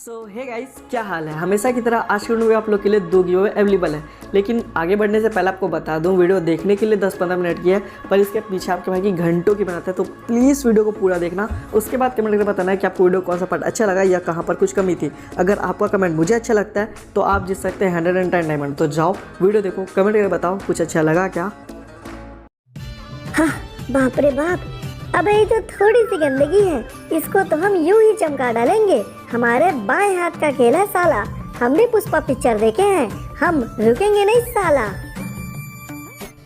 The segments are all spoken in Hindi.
हे गाइस, क्या हाल है। हमेशा की तरह आज के वीडियो में आप लोग के लिए 2 गिव अवे अवेलेबल है। लेकिन आगे बढ़ने से पहले आपको बता दूं, वीडियो देखने के लिए 10-15 मिनट की है, पर इसके पीछे आपके भाई की घंटों की मेहनत है। तो प्लीज़ वीडियो को पूरा देखना, उसके बाद कमेंट करके बताना है कि आपको वीडियो कौन सा पार्ट अच्छा लगा या कहाँ पर कुछ कमी थी। अगर आपका कमेंट मुझे अच्छा लगता है तो आप जीत सकते हैं 110 डायमंड। तो जाओ वीडियो देखो, कमेंट करके बताओ कुछ अच्छा लगा क्या। हाँ, बाप रे बाप, अब ये तो थोड़ी सी गंदगी है, इसको तो हम यूं ही चमका डालेंगे। हमारे बाएं हाथ का खेल है साला, हमने पुष्पा पिक्चर देखे हैं, हम रुकेंगे नहीं साला।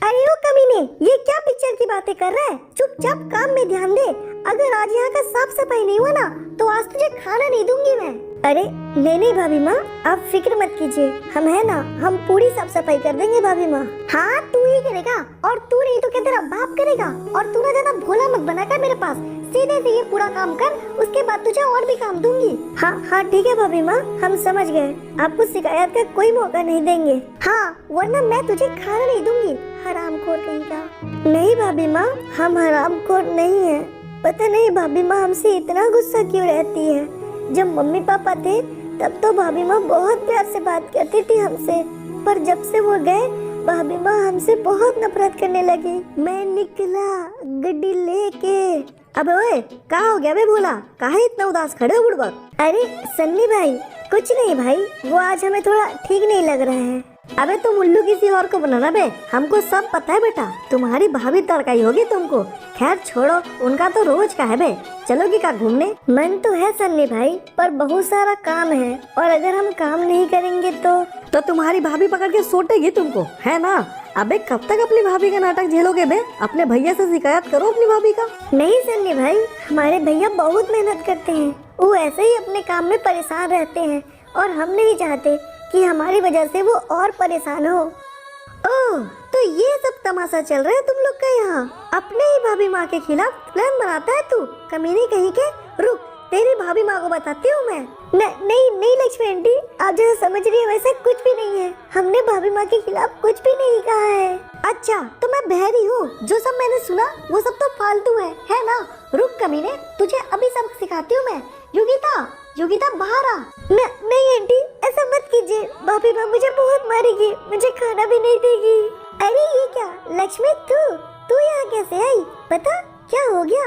अरे ओ कमीने, ये क्या पिक्चर की बातें कर रहा है? चुपचाप काम में ध्यान दे। अगर आज यहाँ का साफ सफाई नहीं हुआ ना तो आज तुझे खाना नहीं दूंगी मैं। अरे नहीं भाभी माँ, आप फिक्र मत कीजिए, हम है ना, हम पूरी साफ सफाई कर देंगे भाभी माँ। हाँ तू ही करेगा, और तू नहीं तो क्या तेरा बाप करेगा। और तू ना ज्यादा भोला मत बना कर मेरे पास, सीधे से ये पूरा काम कर, उसके बाद तुझे और भी काम दूंगी। हाँ ठीक है भाभी माँ, हम समझ गए, आपको शिकायत का कोई मौका नहीं देंगे। हाँ, वरना मैं तुझे खाना नहीं दूंगी, हरामखोर कहीं का। नहीं भाभी माँ, हम हरामखोर नहीं है। पता नहीं भाभी माँ हमसे इतना गुस्सा क्यों रहती है। जब मम्मी पापा थे तब तो भाभी माँ बहुत प्यार से बात करती थी हमसे, पर जब से वो गए भाभी माँ हमसे बहुत नफरत करने लगी। मैं निकला गड्डी लेके। अबे ओए, कहाँ हो गया बे भोला, काहे इतना उदास खड़े हो बुड़बक? अरे सन्नी भाई, कुछ नहीं भाई, वो आज हमें थोड़ा ठीक नहीं लग रहा है। अबे तुम उल्लू किसी और को बनाना बे, हमको सब पता है बेटा, तुम्हारी भाभी तड़काई होगी तुमको। खैर छोड़ो, उनका तो रोज का है बे। चलोगी क्या घूमने? मन तो है सन्नी भाई, पर बहुत सारा काम है, और अगर हम काम नहीं करेंगे तो तुम्हारी भाभी पकड़ के सोटेगी तुमको, है ना? अबे कब तक अपनी भाभी का नाटक झेलोगे बे? अपने भैया से शिकायत करो अपनी भाभी का। नहीं सन्नी भाई, हमारे भैया बहुत मेहनत करते हैं, वो ऐसे ही अपने काम में परेशान रहते हैं, और हम नहीं चाहते कि हमारी वजह से वो और परेशान हो। ओह, तो ये सब तमाशा चल रहा है तुम लोग का यहाँ? अपने ही भाभी माँ के खिलाफ प्लान बनाता है तू, कमीने कहीं के। रुक, तेरी भाभी माँ को बताती हूँ मैं। नहीं लक्ष्मी आंटी, आप जैसा समझ रही है वैसा कुछ भी नहीं है, हमने भाभी माँ के खिलाफ कुछ भी नहीं कहा है। अच्छा, तो मैं बहरी हूँ, जो सब मैंने सुना वो सब तो फालतू है ना? रुक कमीने, तुझे अभी सबक सिखाती हूँ मैं। योगिता बाहर आ। नहीं आंटी, ऐसा मत कीजिए, भाभी माँ मुझे बहुत मारेगी, मुझे खाना भी नहीं देगी। अरे ये क्या लक्ष्मी, तू यहाँ कैसे आई? पता क्या हो गया?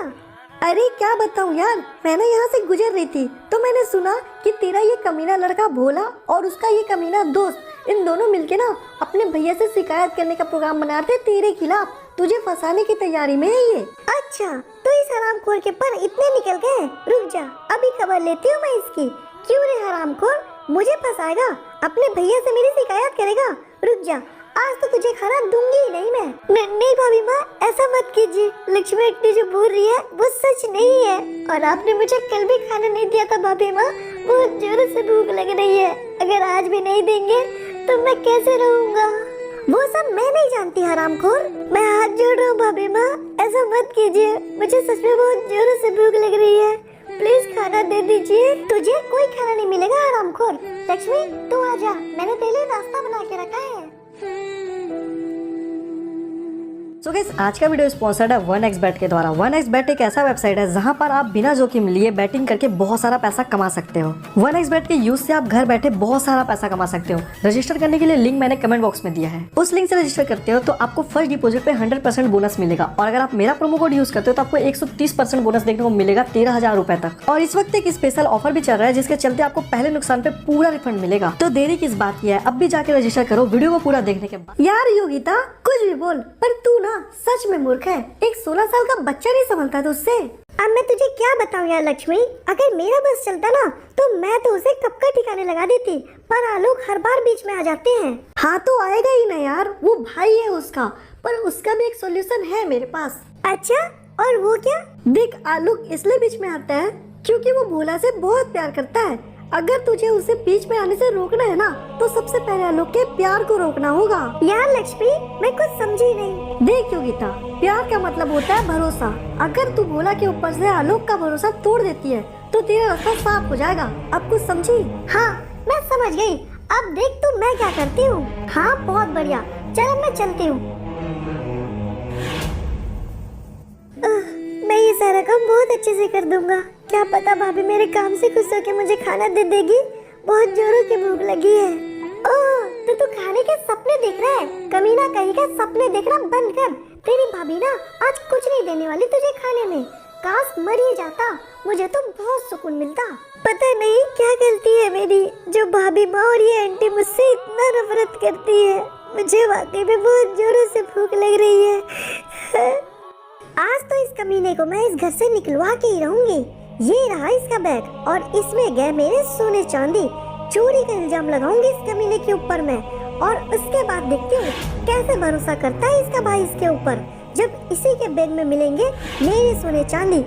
अरे क्या बताऊँ यार, मैं ना यहाँ से गुजर रही थी तो मैंने सुना कि तेरा ये कमीना लड़का भोला और उसका ये कमीना दोस्त, इन दोनों मिलके ना अपने भैया से शिकायत करने का प्रोग्राम बनाते तेरे खिलाफ, तुझे फंसाने की तैयारी में है ये। अच्छा, तो इस हरामखोर के पर इतने निकल गए? रुक जा, अभी खबर लेती हूँ मैं इसकी। क्यों रे हरामखोर, मुझे फंसाएगा, अपने भैया से मेरी शिकायत करेगा? रुक जा, आज तो तुझे खाना दूंगी ही नहीं मैं। नहीं भाभी माँ, ऐसा मत कीजिए, लक्ष्मी आंटी जो बोल रही है वो सच नहीं है, और आपने मुझे कल भी खाना नहीं दिया था भाभी माँ, बहुत जोर से भूख लग रही है, अगर आज भी नहीं देंगे तो मैं कैसे रहूँगा? वो सब मैं नहीं जानती हरामखोर, मैं हाथ जोड़ रहा हूँ भाभी माँ, ऐसा मत कीजिए, मुझे सच में बहुत जोर से भूख लग रही है, प्लीज खाना दे दीजिए। तुझे कोई खाना नहीं मिलेगा हरामखोर। लक्ष्मी तू आजा, मैंने तेरे लिए नाश्ता बना के रखा है। सो गाइस, आज का वीडियो स्पॉन्सर्ड है 1xBet के द्वारा। 1xBet एक ऐसा वेबसाइट है जहां पर आप बिना जोखिम लिए बैटिंग करके बहुत सारा पैसा कमा सकते हो। 1xBet के यूज से आप घर बैठे बहुत सारा पैसा कमा सकते हो। रजिस्टर करने के लिए लिंक मैंने कमेंट बॉक्स में दिया है, उस लिंक से रजिस्टर करते हो तो आपको फर्स्ट डिपॉजिट पे 100% बोनस मिलेगा, और अगर आप मेरा प्रोमो कोड यूज करते हो तो आपको 130% बोनस देखने को मिलेगा 13,000 रुपए तक। और इस वक्त एक स्पेशल ऑफर भी चल रहा है जिसके चलते आपको पहले नुकसान पे पूरा रिफंड मिलेगा। तो देरी किस बात की है, अब भी जाके रजिस्टर करो वीडियो को पूरा देखने के बाद। यार योगिता, कुछ भी बोल, पर तू ना सच में मूर्ख है, एक 16 साल का बच्चा नहीं संभलता तुझसे। अब मैं तुझे क्या बताऊं यार लक्ष्मी, अगर मेरा बस चलता ना तो मैं तो उसे कब का ठिकाने लगा देती, पर आलोक हर बार बीच में आ जाते हैं। हाँ तो आएगा ही ना यार, वो भाई है उसका, पर उसका भी एक सॉल्यूशन है मेरे पास। अच्छा, और वो क्या? देख, आलोक इसलिए बीच में आता है क्योंकि वो भोला से बहुत प्यार करता है। अगर तुझे उसे बीच में आने से रोकना है ना तो सबसे पहले आलोक के प्यार को रोकना होगा। यार लक्ष्मी, मैं कुछ समझी नहीं। देख योगिता, प्यार का मतलब होता है भरोसा। अगर तू भोला के ऊपर से आलोक का भरोसा तोड़ देती है तो तेरा रास्ता साफ हो जाएगा। अब कुछ समझी? हाँ मैं समझ गई, अब देख तू मैं क्या करती हूँ। हाँ बहुत बढ़िया, चल मैं चलती हूँ। मैं ये सारा काम बहुत अच्छे से कर दूंगा। क्या पता भाभी मेरे काम से खुश होकर मुझे खाना दे देगी। बहुत जोरों की भूख लगी है। ओह, तो तू खाने के सपने देख रहा है? कमीना कहीं का सपने देखना बंद कर। तेरी भाभी ना आज कुछ नहीं देने वाली तुझे खाने में। काश मर ही जाता, मुझे तो बहुत सुकून मिलता। पता नहीं क्या गलती है मेरी जो भाभी माँ और ये आंटी मुझसे इतना नफरत करती है। मुझे वाकई में बहुत जोरों से भूख लग रही है। आज तो इस कमीने को मैं इस घर से निकलवा के ही रहूंगी। ये रहा इसका बैग और इसमें गए मेरे सोने चांदी। चोरी का इल्जाम लगाऊंगी इस कमीने के ऊपर मैं, और उसके बाद देखती हूँ कैसे भरोसा करता है इसका भाई इसके ऊपर, जब इसी के बैग में मिलेंगे मेरे सोने चांदी।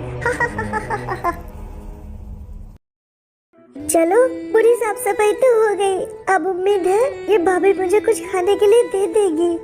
चलो पूरी साफ सफाई तो हो गई। अब उम्मीद है ये भाभी मुझे कुछ खाने के लिए दे देगी।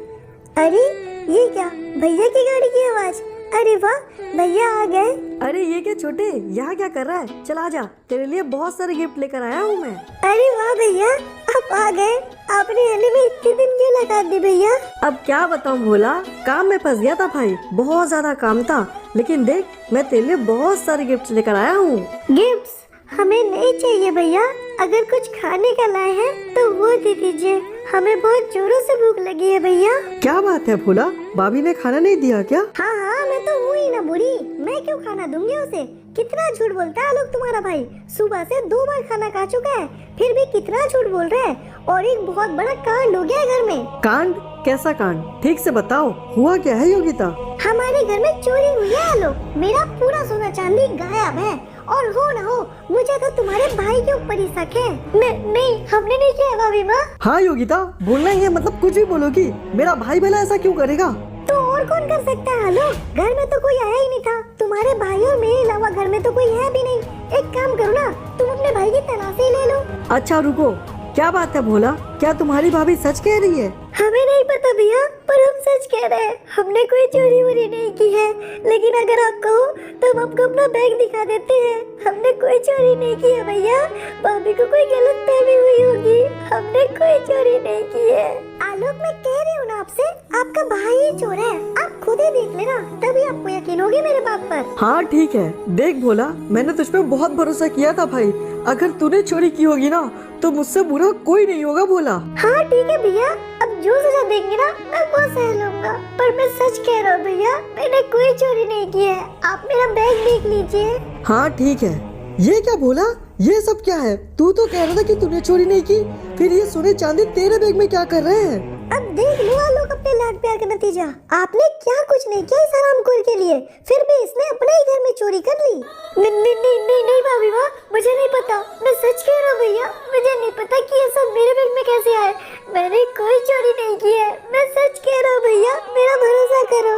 अरे ये क्या, भैया की गाड़ी की आवाज। अरे वाह, भैया आ गए। अरे ये क्या छोटे, यहाँ क्या कर रहा है? चल आजा, तेरे लिए बहुत सारे गिफ्ट लेकर आया हूँ मैं। अरे वाह भैया, आप आ गए। आपने आने में इतने दिन क्यों लगा दी भैया? अब क्या बताऊँ भोला, काम में फंस गया था भाई, बहुत ज्यादा काम था। लेकिन देख मैं तेरे लिए बहुत सारे गिफ्ट लेकर आया हूँ। गिफ्ट्स हमें नहीं चाहिए भैया। अगर कुछ खाने का लाए हैं तो वो दे दीजिए। हमें बहुत जोरों से भूख लगी है भैया। क्या बात है भोला, भाभी ने खाना नहीं दिया क्या? हाँ, मैं तो हूँ ही ना बुरी। मैं क्यों खाना दूंगी उसे? कितना झूठ बोलता है आलोक तुम्हारा भाई। सुबह से 2 बार खाना खा चुका है, फिर भी कितना झूठ बोल रहा है। और एक बहुत बड़ा कांड हो गया है घर में। कांड? कैसा कांड? ठीक से बताओ, हुआ क्या है योगिता? हमारे घर में चोरी हुई है आलोक। मेरा पूरा सोना चांदी गायब है। और हो ना हो, मुझे तो तुम्हारे भाई के ऊपर ही शक है। नहीं, हमने नहीं किया भाभी माँ। हाँ योगिता, बोलना ही है, मतलब कुछ भी बोलोगी। मेरा भाई भला ऐसा क्यों करेगा? तो और कौन कर सकता है आलोक? घर में तो कोई आया ही नहीं था। तुम्हारे भाई और मेरे अलावा घर में तो कोई है भी नहीं। एक काम करो ना, तुम अपने भाई की तलाशी ले लो। अच्छा रुको, क्या बात है भोला, क्या तुम्हारी भाभी सच कह रही है? हमें नहीं पता भैया, पर हम सच कह रहे हैं। हमने कोई चोरी वोरी नहीं की है। लेकिन अगर आप कहो तो हम आपको अपना बैग दिखा देते हैं। हमने कोई चोरी नहीं की है भैया। भाभी को कोई गलतफहमी हुई होगी। हमने कोई चोरी नहीं की है। आलोक, मैं कह रही हूँ ना आपसे, आपका भाई ही चोर है। आप खुद ही देख लेना, तभी आपको यकीन होगी मेरे बात पर। हाँ ठीक है, देख भोला, मैंने तुझ पे बहुत भरोसा किया था भाई। अगर तूने चोरी की होगी ना तो मुझसे बुरा कोई नहीं होगा भोला। हाँ ठीक है भैया, अब जो सजा देंगे ना मैं वो सह लूंगा। पर मैं सच कह रहा हूँ भैया, मैंने कोई चोरी नहीं की है। आप मेरा बैग देख लीजिए। हाँ ठीक है। ये क्या भोला, ये सब क्या है? तू तो कह रहा था कि तूने चोरी नहीं की, फिर ये सोने चांदी तेरे बैग में क्या कर रहे हैं? अब देख लो आलोक अपने लाड प्यार का नतीजा। आपने क्या कुछ नहीं किया इस हरामखोर के लिए, फिर भी इसने अपने ही घर में चोरी कर ली। नहीं भाभी माँ, मुझे नहीं पता। मैं सच कह रहा हूँ भैया, मुझे नहीं पता कि ये सब मेरे बैग में कैसे आए। मैंने कोई चोरी नहीं की है। मैं सच कह रहा हूँ भैया, मेरा भरोसा करो।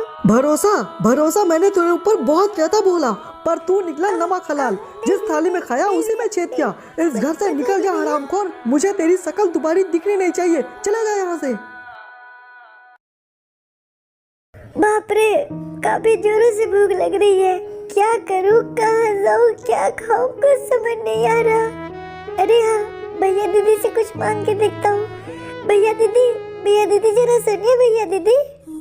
भरोसा मैंने तेरे ऊपर बहुत किया था भोला, पर तू निकला नमक हलाल। जिस थाली में खाया उसी में छेद किया। इस घर से निकल जा हरामखोर। मुझे तेरी शकल दोबारा दिखनी नहीं चाहिए। चला जा यहाँ से। बाप रे, काफी जोरों से भूख लग रही है। क्या करूँ, कहाँ जाऊँ, क्या खाऊं, कुछ समझ नहीं आ रहा। अरे हाँ, भैया दीदी से कुछ मांग के देखता हूँ। भैया दीदी जरा सुनिए। भैया दीदी।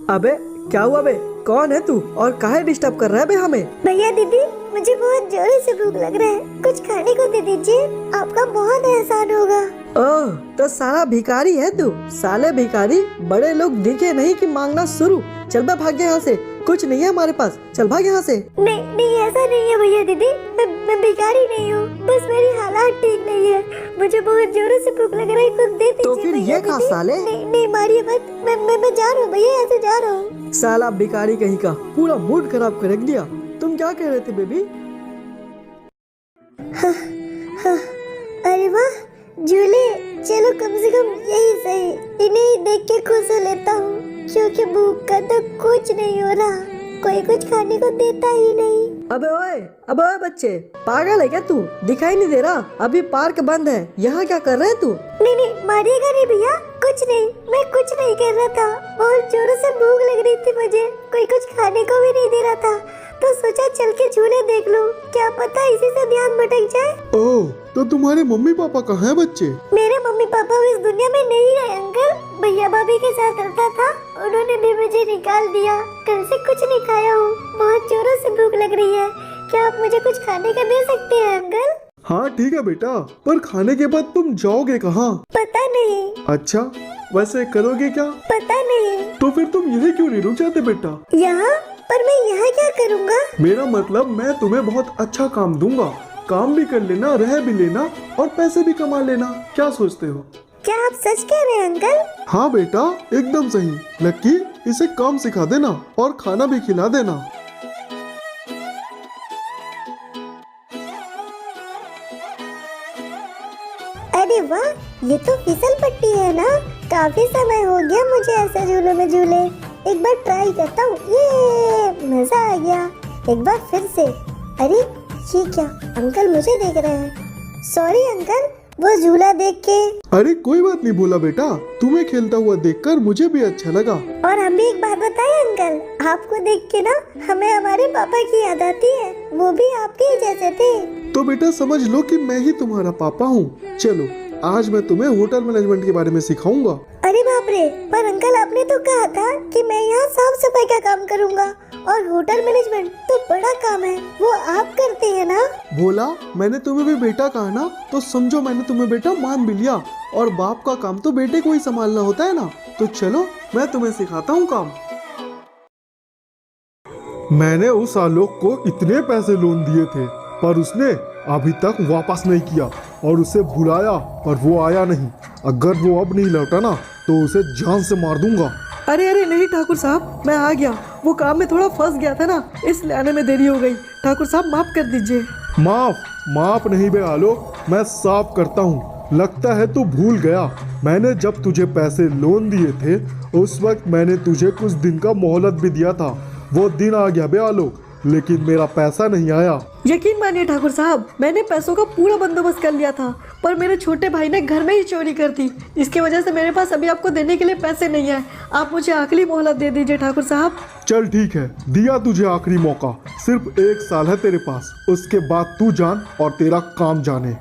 अबे क्या हुआ बे? कौन है तू और काहे डिस्टर्ब कर रहा है बे हमें? भैया दीदी, मुझे बहुत जोरों से भूख लग रहा है। कुछ खाने को दे दीजिए, आपका बहुत एहसान होगा। ओह, तो सारा भिखारी है तू? साले भिखारी, बड़े लोग दिखे नहीं कि मांगना शुरू। चल बे भाग यहाँ से, कुछ नहीं है हमारे पास। चल भाग यहाँ से। नहीं ऐसा नहीं है भैया दीदी। मैं भिखारी नहीं हूँ, बस मेरी हालात ठीक नहीं है। मुझे बहुत जोरों से भूख लग रहा है, कुछ दे दीजिए। तो फिर ये खा साले। नहीं मारिए मत। मैं जा रहा हूँ भैया, यहाँ से जा रहा हूँ। साला भिखारी कहीं का, पूरा मूड खराब कर रख दिया। तुम क्या कह रहे थे बेबी? अरे वाह, झूले। चलो कम से कम यही सही, इन्हें ही देख के खुश हो लेता हूँ। क्योंकि भूख का तो कुछ नहीं हो रहा, कोई कुछ खाने को देता ही नहीं। अबे ओए बच्चे, पागल है क्या तू? दिखाई नहीं दे रहा? अभी पार्क बंद है, यहाँ क्या कर रहे है तू? नहीं मारिएगा नहीं भैया, कुछ नहीं, मैं कुछ नहीं कर रहा था। बहुत जोरों से भूख लग रही थी मुझे, कोई कुछ खाने को भी नहीं दे रहा था, तो सोचा चल के झूले देख लूं, क्या पता इसी से ध्यान भटक जाए। ओह, तो तुम्हारे मम्मी पापा कहाँ हैं बच्चे? मेरे मम्मी पापा इस दुनिया में नहीं रहे अंकल। भैया भाभी के साथ रहता था, उन्होंने भी मुझे निकाल दिया। कल से कुछ नहीं खाया हूँ, बहुत जोरों से भूख लग रही है। क्या आप मुझे कुछ खाने का दे सकते हैं अंकल? हाँ ठीक है बेटा, पर खाने के बाद तुम जाओगे कहाँ? पता नहीं। अच्छा, वैसे करोगे क्या? पता नहीं। तो फिर तुम यही क्यों नहीं रुक जाते बेटा? यहाँ? पर मैं यहाँ क्या करूँगा? मेरा मतलब मैं तुम्हें बहुत अच्छा काम दूंगा, काम भी कर लेना, रह भी लेना और पैसे भी कमा लेना। क्या सोचते हो? क्या आप सच कह रहे हैं अंकल? हाँ बेटा, एकदम सही। लक्की, इसे काम सिखा देना और खाना भी खिला देना। अरे वाह, ये तो फिसल पट्टी है ना। काफी समय हो गया मुझे ऐसे झूले में झूले। एक बार ट्राई करता हूँ। ये मजा आ गया। एक बार फिर से। अरे ये क्या, अंकल मुझे देख रहे हैं। सॉरी अंकल, वो झूला देख के। अरे कोई बात नहीं भोला बेटा, तुम्हें खेलता हुआ देखकर मुझे भी अच्छा लगा। और हम भी एक बात बताएं अंकल, आपको देख के ना हमें हमारे पापा की याद आती है। वो भी आपके ही जैसे थे। तो बेटा समझ लो कि मैं ही तुम्हारा पापा हूँ। चलो, आज मैं तुम्हें होटल मैनेजमेंट के बारे में सिखाऊंगा। अरे बाप रे, पर अंकल आपने तो कहा था कि मैं यहाँ साफ सफाई का काम करूँगा और होटल मैनेजमेंट तो बड़ा काम है, वो आप करते हैं ना? भोला, मैंने तुम्हें भी बेटा कहा ना, तो समझो मैंने तुम्हें बेटा मान भी लिया। और बाप का काम तो बेटे को ही संभालना होता है ना। तो चलो, मैं तुम्हें सिखाता हूँ काम। मैंने उस आलोक को इतने पैसे लोन दिए थे, पर उसने अभी तक वापस नहीं किया और उसे बुलाया पर वो आया नहीं। अगर वो अब नहीं लौटा ना तो उसे जान से मार दूंगा। अरे अरे नहीं ठाकुर साहब, मैं आ गया। वो काम में थोड़ा फंस गया था ना, इसलिए आने में देरी हो गई। ठाकुर साहब माफ कर दीजिए। माफ नहीं बे आलोक, मैं साफ करता हूँ। लगता है तू भूल गया। मैंने जब तुझे पैसे लोन दिए थे उस वक्त मैंने तुझे कुछ दिन का मोहलत भी दिया था। वो दिन आ गया बे आलोक, लेकिन मेरा पैसा नहीं आया। यकीन मानिए ठाकुर साहब, मैंने पैसों का पूरा बंदोबस्त कर लिया था, पर मेरे छोटे भाई ने घर में ही चोरी कर दी। इसकी वजह से मेरे पास अभी आपको देने के लिए पैसे नहीं है। आप मुझे आखिरी मोहलत दे दीजिए ठाकुर साहब। चल ठीक है, दिया तुझे आखिरी मौका। सिर्फ 1 साल है तेरे पास, उसके बाद तू जान और तेरा काम जाने।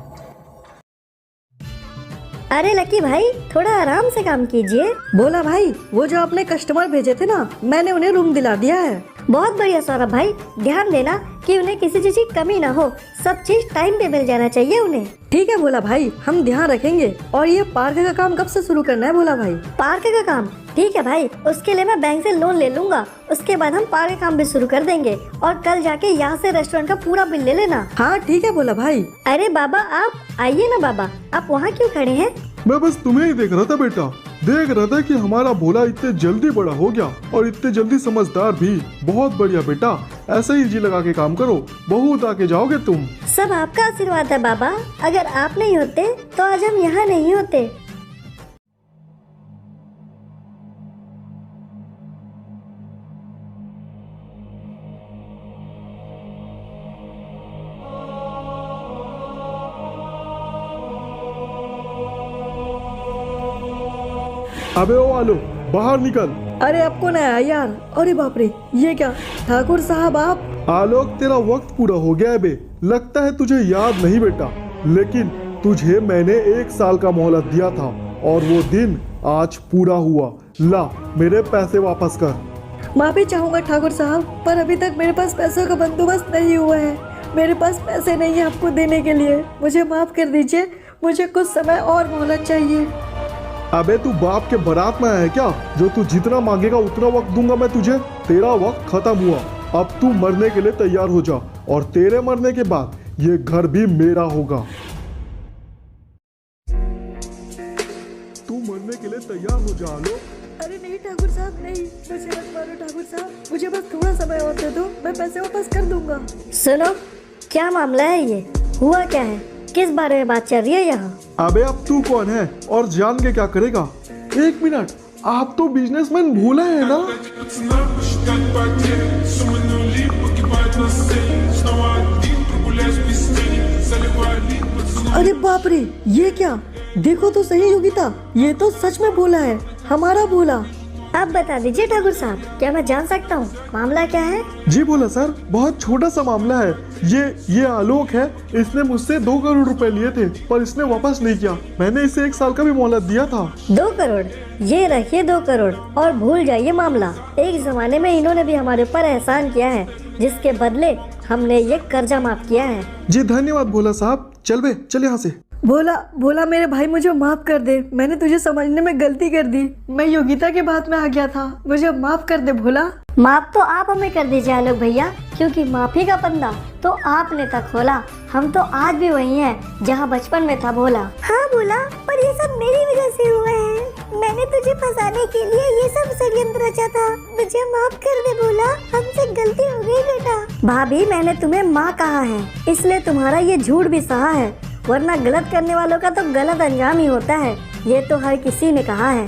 अरे लकी भाई, थोड़ा आराम से काम कीजिए। बोला भाई, वो जो आपने कस्टमर भेजे थे ना, मैंने उन्हें रूम दिला दिया है। बहुत बढ़िया सौरभ भाई, ध्यान देना कि उन्हें किसी चीज की कमी ना हो। सब चीज टाइम पे मिल जाना चाहिए उन्हें। ठीक है भोला भाई, हम ध्यान रखेंगे। और ये पार्क का काम कब से शुरू करना है भोला भाई? पार्क का काम? ठीक है भाई, उसके लिए मैं बैंक से लोन ले लूंगा। उसके बाद हम पार्क का काम भी शुरू कर देंगे। और कल जाके यहाँ से रेस्टोरेंट का पूरा बिल ले लेना। हाँ ठीक है भोला भाई। अरे बाबा, आप आइए ना। बाबा, आप वहाँ क्यों खड़े हैं? मैं बस तुम्हें ही देख रहा था बेटा। देख रहा था कि हमारा भोला इतने जल्दी बड़ा हो गया और इतने जल्दी समझदार भी। बहुत बढ़िया बेटा, ऐसे ही जी लगा के काम करो, बहुत आगे जाओगे तुम। सब आपका आशीर्वाद है बाबा। अगर आप नहीं होते तो आज हम यहाँ नहीं होते। अबे ओ आलो, बाहर निकल। अरे आपको ना आया यार। अरे बाप रे, ये क्या ठाकुर साहब आप? आलोक, तेरा वक्त पूरा हो गया है बे। लगता है तुझे याद नहीं बेटा, लेकिन तुझे मैंने 1 साल का मोहलत दिया था और वो दिन आज पूरा हुआ। ला, मेरे पैसे वापस कर। माफी चाहूंगा ठाकुर साहब, पर अभी तक मेरे पास पैसों का बंदोबस्त नहीं हुआ है। मेरे पास पैसे नहीं है आपको देने के लिए। मुझे माफ कर दीजिए, मुझे कुछ समय और मोहलत चाहिए। अबे तू बाप के बारात में आया है क्या? जो तू जितना मांगेगा उतना वक्त दूंगा मैं तुझे। तेरा वक्त खत्म हुआ। अब तू मरने के लिए तैयार हो जा और तेरे मरने के बाद ये घर भी मेरा होगा। तू मरने के लिए तैयार हो जा आलोक। अरे नहीं ठाकुर साहब, नहीं, मुझे मत मारो ठाकुर साहब। मुझे बस थोड़ा समय और दे दो, मैं पैसे वापस कर दूंगा। सुनो, क्या मामला है? ये हुआ क्या है? किस बारे में बात चल रही है यहाँ? अबे अब तू कौन है और जान के क्या करेगा? 1 मिनट, आप तो बिजनेसमैन भोला है ना? अरे बाप रे, ये क्या? देखो तो सही योगिता, ये तो सच में भोला है, हमारा भोला। आप बता दीजिए ठाकुर साहब, क्या मैं जान सकता हूँ मामला क्या है? जी भोला सर, बहुत छोटा सा मामला है। ये आलोक है, इसने मुझसे 2 करोड़ रुपए लिए थे पर इसने वापस नहीं किया। मैंने इसे 1 साल का भी मोहलत दिया था। 2 करोड़? ये रखिए 2 करोड़ और भूल जाइए मामला। एक जमाने में इन्होंने भी हमारे ऊपर एहसान किया है, जिसके बदले हमने ये कर्जा माफ किया है। जी धन्यवाद भोला साहब। चल बे, चल यहाँ से। भोला मेरे भाई, मुझे माफ कर दे। मैंने तुझे समझने में गलती कर दी। मैं योगिता के बात में आ गया था। मुझे माफ कर दे भोला। माफ तो आप हमें कर दीजिए आलोक भैया, क्योंकि माफी का पंदा तो आपने तक खोला। हम तो आज भी वही हैं जहाँ बचपन में था भोला। हाँ भोला, पर ये सब मेरी वजह से हुआ है। मैंने तुझे फंसाने के लिए ये सब षड्यंत्र रचा था। मुझे माफ कर दे भोला, हमसे गलती हो गई बेटा। भाभी, मैंने तुम्हें माँ कहा है, इसलिए तुम्हारा ये झूठ भी सहा है, वरना गलत करने वालों का तो गलत अंजाम ही होता है। ये तो हर किसी ने कहा है।